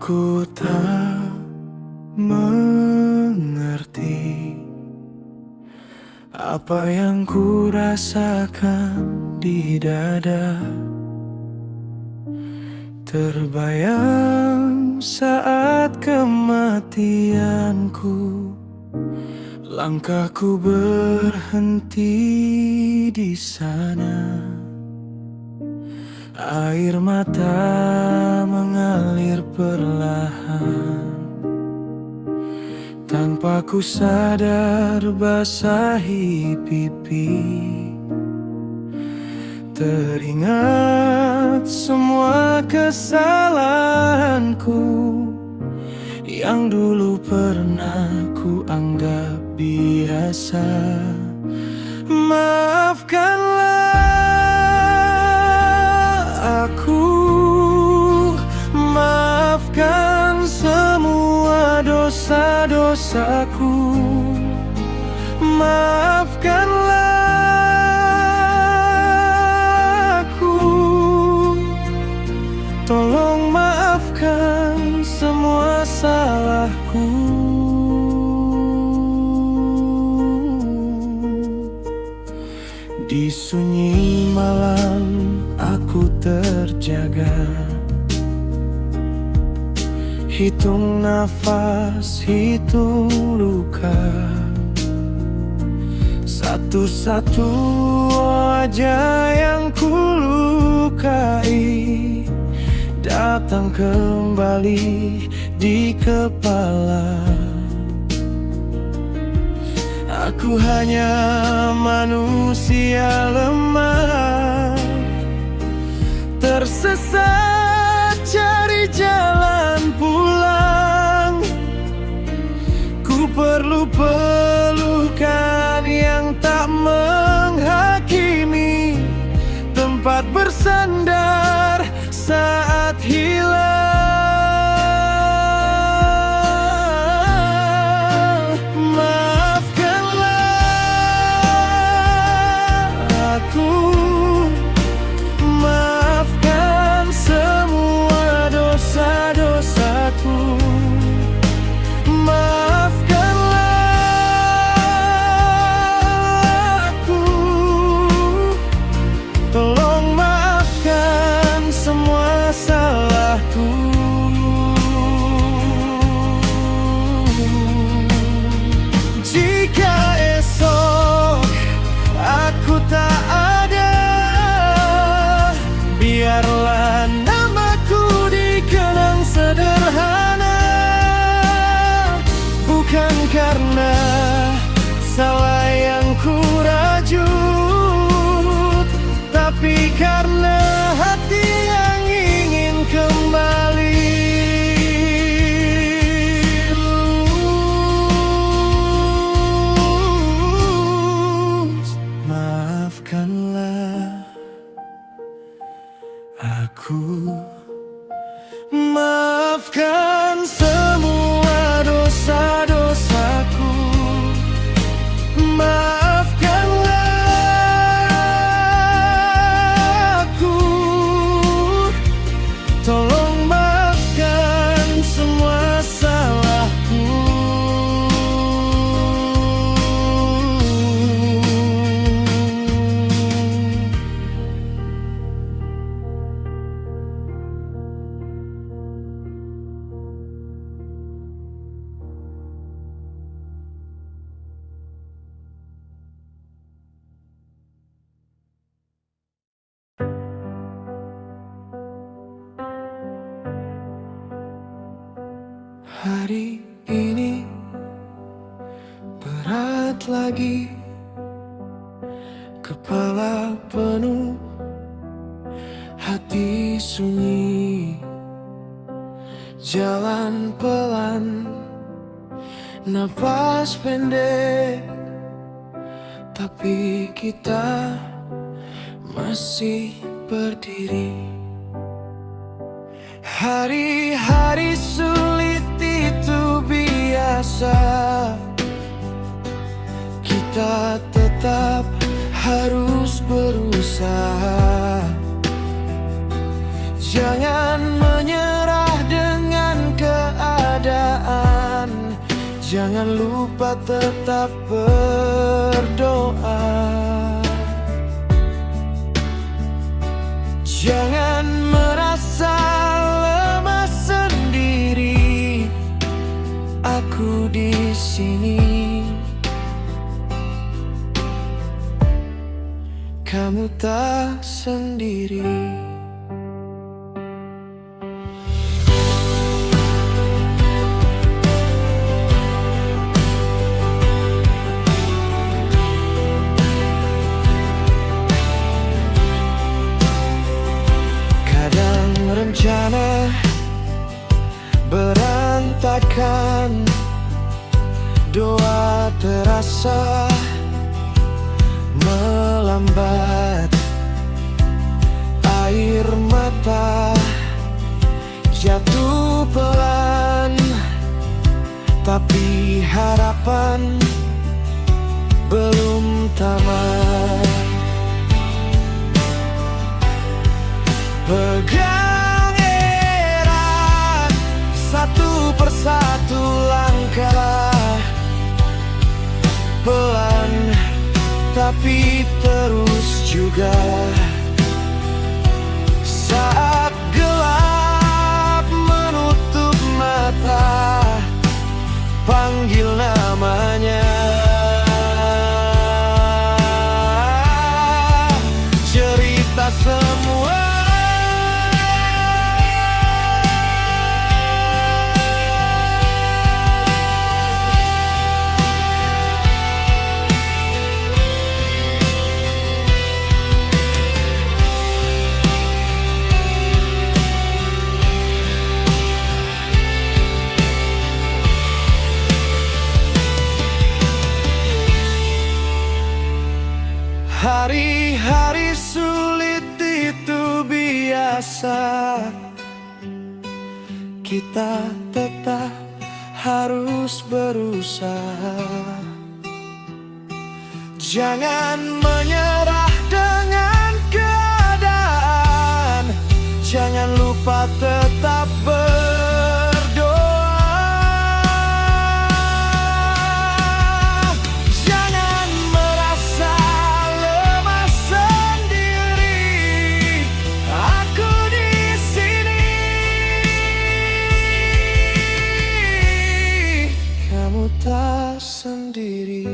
Aku tak mengerti apa yang ku rasakan di dada. Terbayang saat kematianku, langkahku berhenti di sana. Air mata mengalir perlahan, tanpa ku sadar basahi pipi. Teringat semua kesalahanku yang dulu pernah ku anggap biasa. Maafkanlah aku, maafkan semua dosa-dosaku. Maafkanlah aku, tolong maafkan semua salahku. Di sunyi malam aku terjaga, hitung nafas, hitung luka. Satu-satu wajah yang kulukai datang kembali di kepala. Aku hanya manusia lemah, tersesat cari jalan pulang. Ku perlu pelukan yang tak menghakimi, tempat bersandar saat hilang. Maafkanlah aku, maafkan semua dosa-dosaku. Maafkanlah aku, tolong maafkan semua salahku. Jika esok aku tak ada, biarlah namaku dikenang sederhana. Bukan karena salah yang ku rajut, tapi karena hati yang ingin kembali. Maafkanlah aku, maafkan semua dosa-dosaku. Maafkanlah aku, tolong maafkan semua salahku. Hari ini berat lagi, kepala penuh, hati sunyi. Jalan pelan, napas pendek, tapi kita masih berdiri. Hari-hari sulit itu biasa, kita tetap harus berusaha. Jangan menyerah dengan Jangan lupa tetap berdoa. Jangan merasa lemah sendiri. Aku di sini. Kamu tak sendiri. Rencana berantakan, doa terasa melambat, air mata jatuh pelan, tapi harapan belum tamat. Pegang erat, satu persatu langkah, pelan tapi terus juga. Saat gelap menutup mata, panggil namanya. Cerita semua hari-hari sulit itu biasa. Kita tetap harus berusaha. Jangan menyerah dengan keadaan. Jangan lupa tetap sendiri.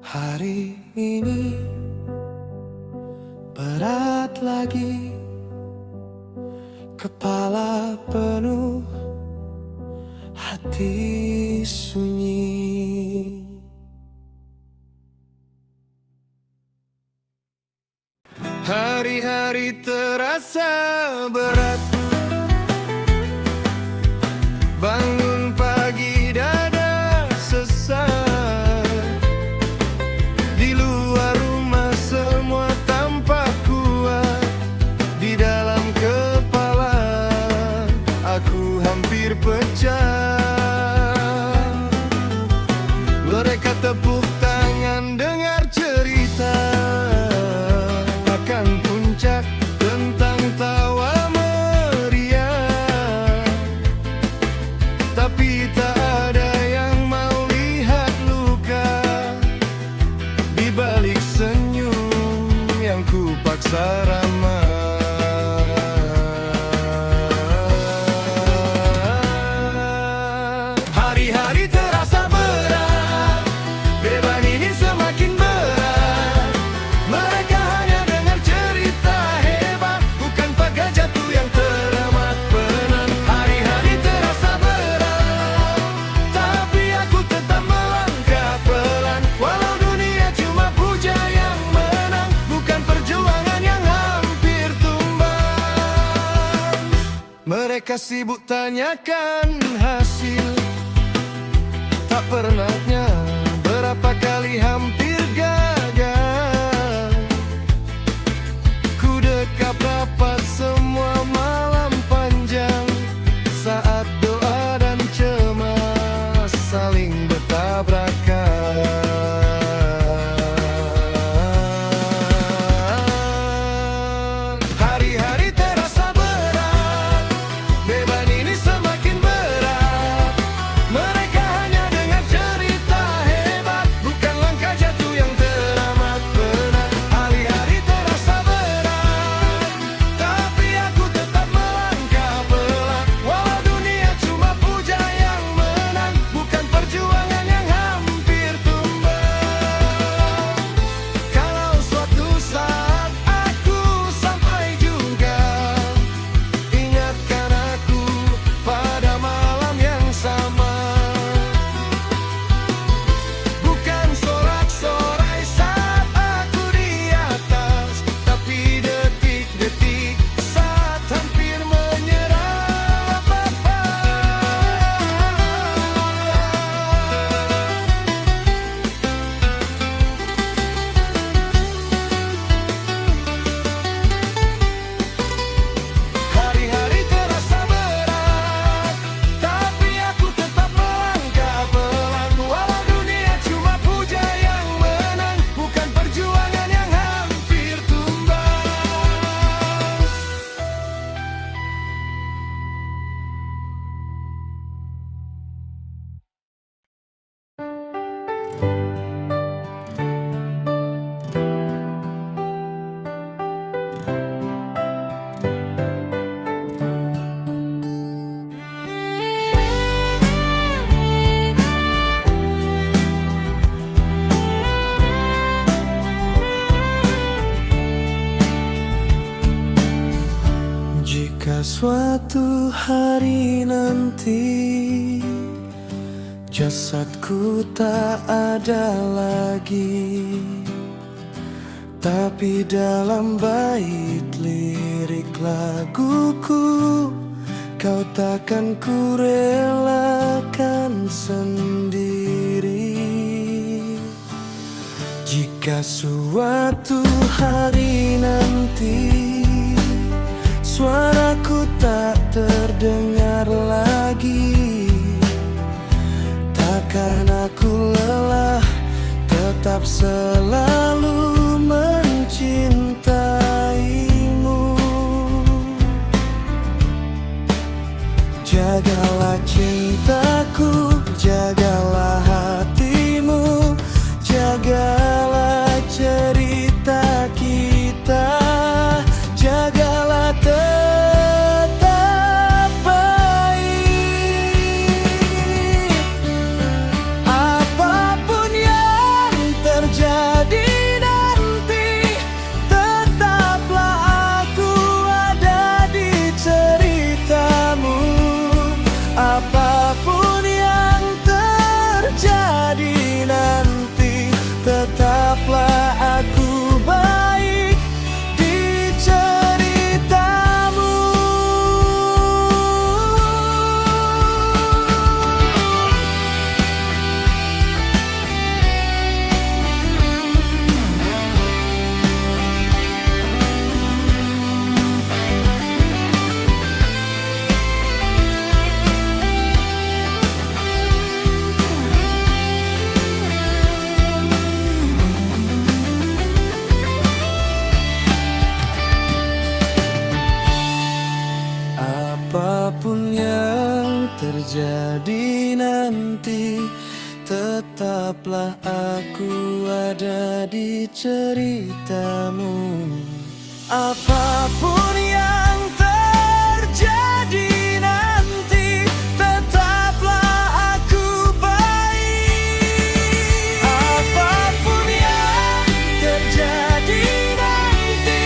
Hari ini berat lagi, kepala penuh, hati sunyi. Hari-hari terasa berat. Bangun pagi dada sesak. Di luar rumah semua tampak kuat. Di dalam kepala aku hampir pecah. Mereka tepuk tangan dengar cerita akan puncak tentang tawa meriah. Tapi tak ada yang mau lihat luka di balik senyum yang ku paksa ramah. Hari-hari terasa berat, beban ini semakin berat. Mereka hanya dengar cerita hebat, bukan pagar jatuh yang teramat penat. Hari-hari terasa berat, tapi aku tetap melangkah pelan. Walau dunia cuma puja yang menang, bukan perjuangan yang hampir tumbang. Mereka sibuk tanyakan hasil, tak pernahnya berapa kali hampir gagal. Ku dekap rapat semua malam panjang, saat doa dan cemas saling bertabrakan. Hari-hari terasa berat, Jika suatu hari nanti jasadku tak ada lagi, tapi dalam bait lirik laguku kau takkan ku relakan sendiri. Jika suatu hari nanti suaraku tak terdengar lagi, takkan aku lelah tetap selalu mencintaimu. Jagalah cintaku, jagalah hatimu, jagalah cerita kita, jagalah tetap baik. Apapun yang terjadi nanti, tetaplah aku ada di ceritamu. Apapun yang terjadi nanti, tetaplah aku baik di ceritamu. Apapun yang terjadi nanti, tetaplah aku ada di ceritamu. Apapun yang terjadi nanti, tetaplah aku baik. Apapun yang terjadi nanti,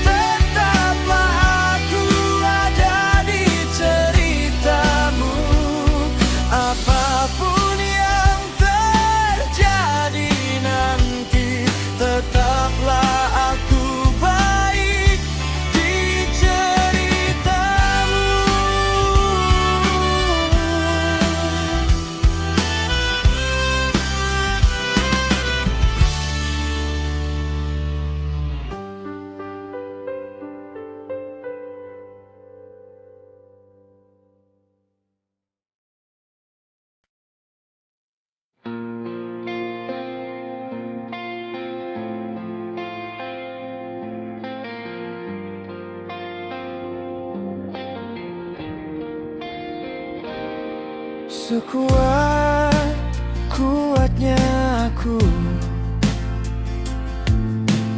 tetaplah aku ada di ceritamu. Apapun yang terjadi nanti, tetaplah aku baik di ceritamu. Sekuat-kuatnya aku,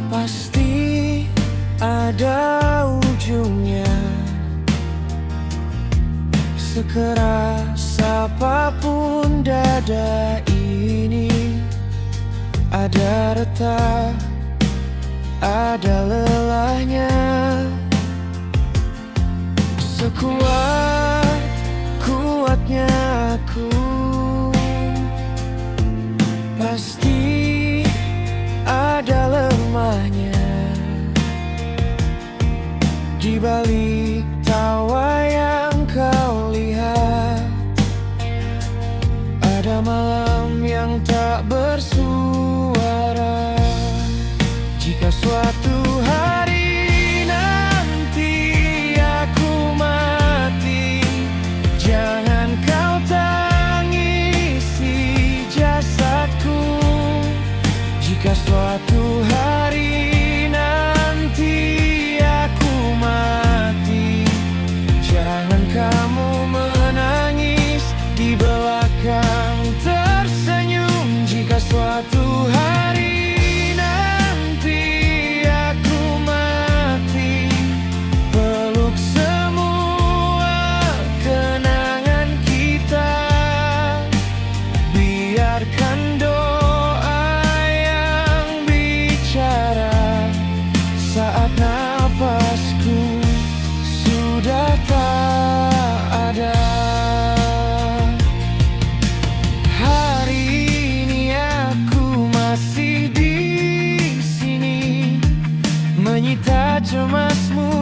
pasti ada ujungnya. Sekeras apapun dada ini, ada retak, ada lelahnya. Sekuat-kuatnya aku, pasti ada lemahnya. Di balik tawa yang kau lihat, ada malam yang tak bersuara. Jika suatu hari nanti aku mati, jangan kau tangisi jasadku. Jika suatu hari nanti aku mati,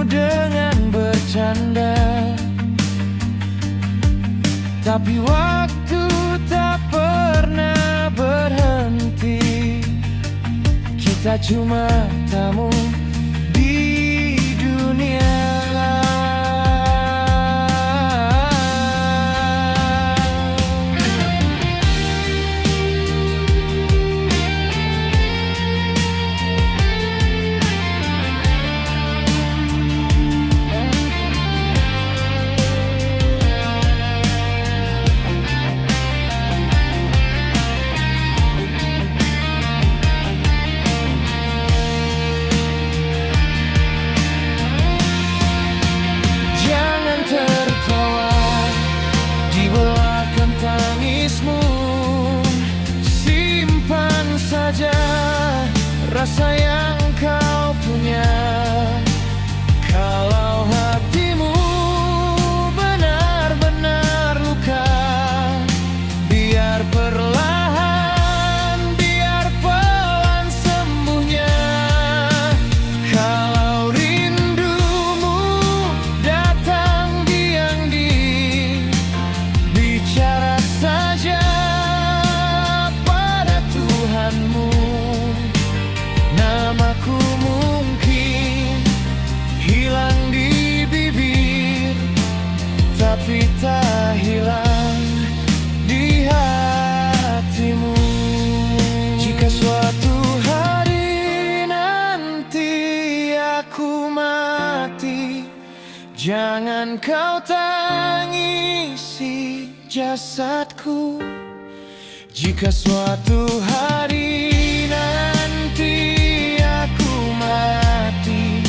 dengan bercanda, tapi waktu tak pernah berhenti. Kita cuma tamu di dunia. Rasa yang kau punya, kalau hatimu benar-benar luka, biar perlahan, biar pelan sembuhnya. Kalau rindumu datang diam-diam, bicara saja pada Tuhanmu. Namaku mungkin hilang di bibir, tapi tak hilang di hatimu. Jika suatu hari nanti aku mati, jangan kau tangisi jasadku. Jika suatu hari nanti aku mati,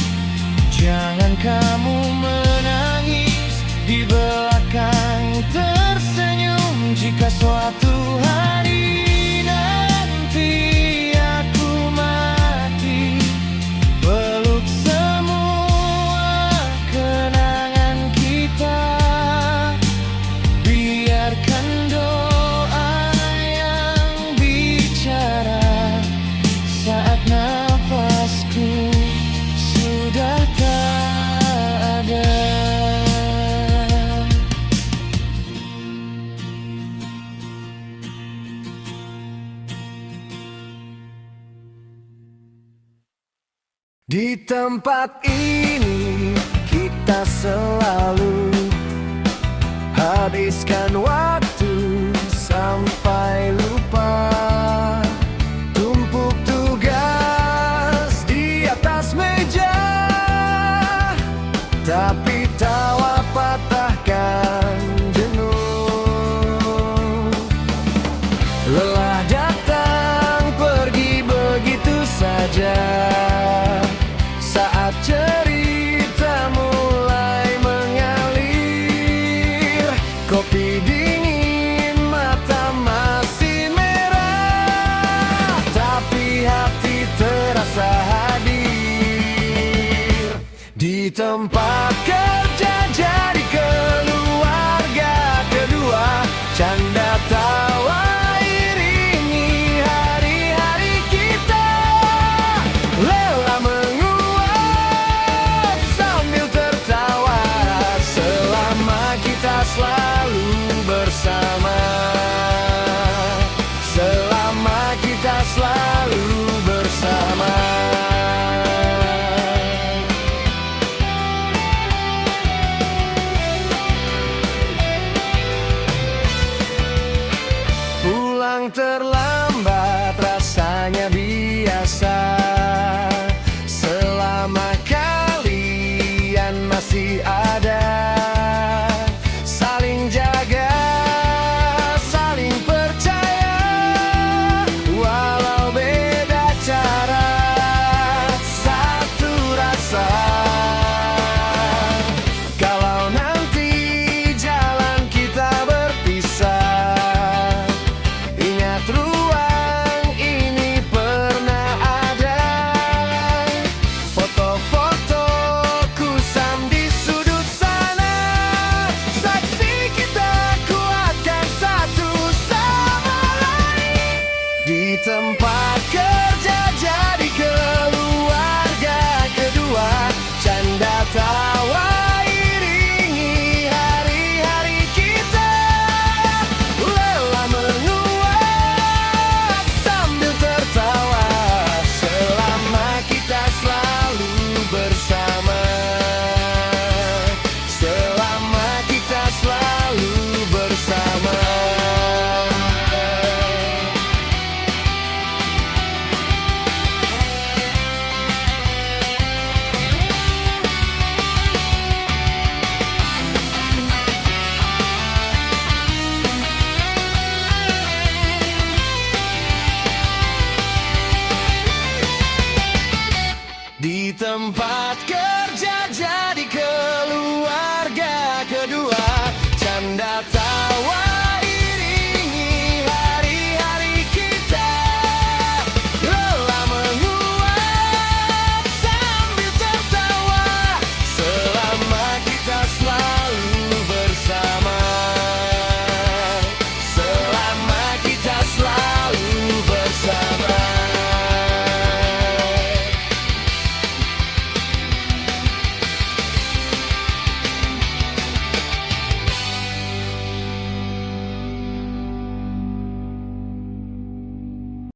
jangan kamu menangis di belakang tersenyum. Jika suatu hari nanti aku mati, peluk semua kenangan kita, biarkan doa yang bicara saat nafasku sudah tak ada. Di tempat ini kita selalu habiskan waktu sampai lupa. Tumpuk tugas di atas meja, tapi tawa patahkan jenuh. Lelah datang pergi begitu saja, saat cerita mulai mengalir. Kopi dingin, mata masih merah, tapi hati terasa hadir. Di tempat kerja jadi keluarga kedua, canda tawa iringi hari-hari kita. Lelah menguap sambil tertawa, selama kita selalu bersama. Selama kita selalu bersama. Pulang terlambat rasanya biasa, selama kalian masih ada.